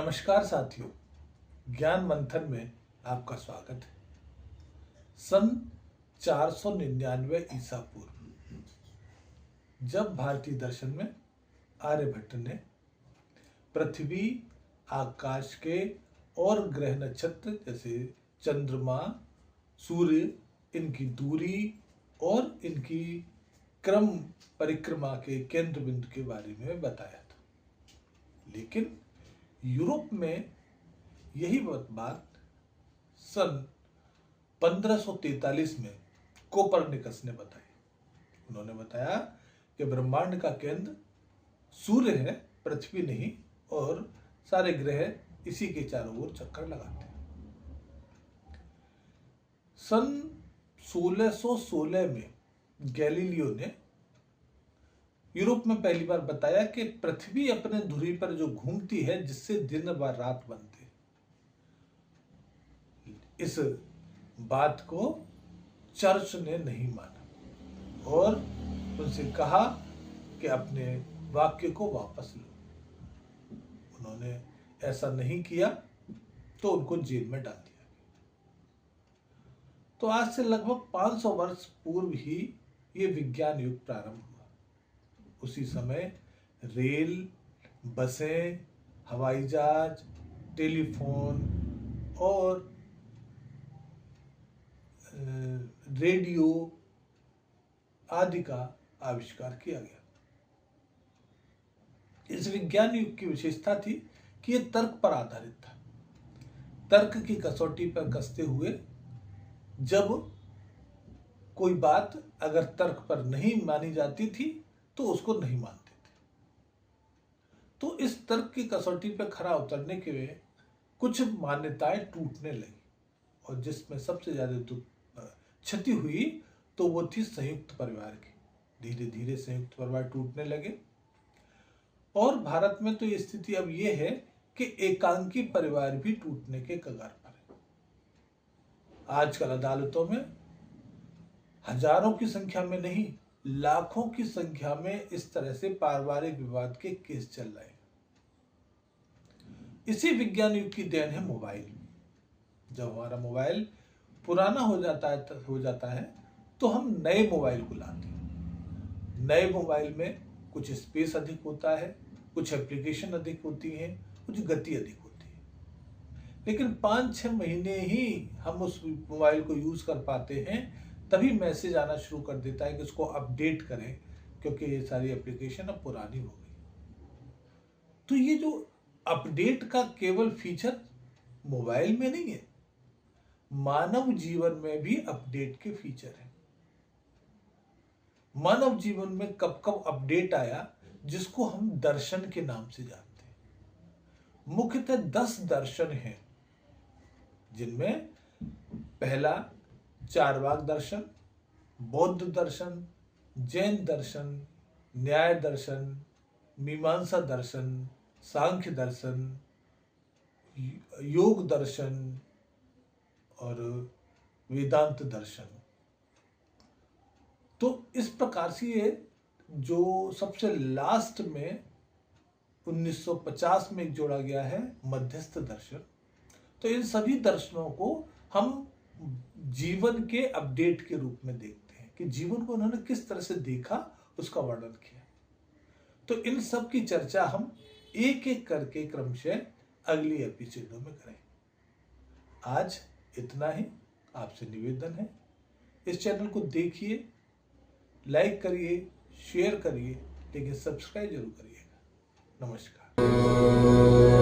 नमस्कार साथियों, ज्ञान मंथन में आपका स्वागत है। सन 499 ईसा पूर्व जब भारतीय दर्शन में आर्यभट्ट ने पृथ्वी, आकाश के और ग्रह नक्षत्र जैसे चंद्रमा, सूर्य, इनकी दूरी और इनकी क्रम परिक्रमा के केंद्र बिंदु के बारे में बताया था, लेकिन यूरोप में यही बात सन 1543 में कोपरनिकस ने बताई। उन्होंने बताया कि ब्रह्मांड का केंद्र सूर्य है, पृथ्वी नहीं, और सारे ग्रह इसी के चारों ओर चक्कर लगाते हैं। सन 1616 में गैलीलियो ने यूरोप में पहली बार बताया कि पृथ्वी अपने धुरी पर जो घूमती है, जिससे दिन व रात बनते। इस बात को चर्च ने नहीं माना और उनसे कहा कि अपने वाक्य को वापस लो। उन्होंने ऐसा नहीं किया तो उनको जेल में डाल दिया। तो आज से लगभग 500 वर्ष पूर्व ही ये विज्ञान युग प्रारंभ हुआ। उसी समय रेल, बसें, हवाई जहाज, टेलीफोन और रेडियो आदि का आविष्कार किया गया। इस विज्ञान युग की विशेषता थी कि यह तर्क पर आधारित था। तर्क की कसौटी पर कसते हुए जब कोई बात अगर तर्क पर नहीं मानी जाती थी तो उसको नहीं मानते थे। तो इस तर्क की कसौटी पर खरा उतरने के लिए कुछ मान्यताएं टूटने लगी, और जिसमें सबसे ज्यादा क्षति हुई तो वो थी संयुक्त परिवार की। धीरे धीरे संयुक्त परिवार टूटने लगे और भारत में तो ये स्थिति अब ये है कि एकांकी परिवार भी टूटने के कगार पर है। आजकल अदालतों में हजारों की संख्या में नहीं, लाखों की संख्या में इस तरह से पारिवारिक विवाद के केस चल रहे हैं। इसी विज्ञान युग की देन है मोबाइल। जब हमारा मोबाइल पुराना हो जाता है तो हम नए मोबाइल को लाते हैं। नए मोबाइल में कुछ स्पेस अधिक होता है, कुछ एप्लीकेशन अधिक होती हैं, कुछ गति अधिक होती है, लेकिन 5-6 महीने ही हम उस मोबाइल को यूज कर पाते हैं, तभी मैसेज आना शुरू कर देता है कि उसको अपडेट करें, क्योंकि ये सारी एप्लीकेशन अब पुरानी हो गई। तो ये जो अपडेट का केवल फीचर मोबाइल में नहीं है, मानव जीवन में भी अपडेट के फीचर है। मानव जीवन में कब कब अपडेट आया, जिसको हम दर्शन के नाम से जानते हैं। मुख्यतः 10 दर्शन हैं, जिनमें पहला चारवाक दर्शन, बौद्ध दर्शन, जैन दर्शन, न्याय दर्शन, मीमांसा दर्शन, सांख्य दर्शन, योग दर्शन और वेदांत दर्शन। तो इस प्रकार से ये जो सबसे लास्ट में 1950 में जोड़ा गया है मध्यस्थ दर्शन। तो इन सभी दर्शनों को हम जीवन के अपडेट के रूप में देखते हैं कि जीवन को उन्होंने किस तरह से देखा, उसका वर्णन किया। तो इन सब की चर्चा हम एक एक करके क्रमशः अगली एपिसोडों में करें। आज इतना ही। आपसे निवेदन है, इस चैनल को देखिए, लाइक करिए, शेयर करिए, लेकिन सब्सक्राइब जरूर करिएगा। नमस्कार।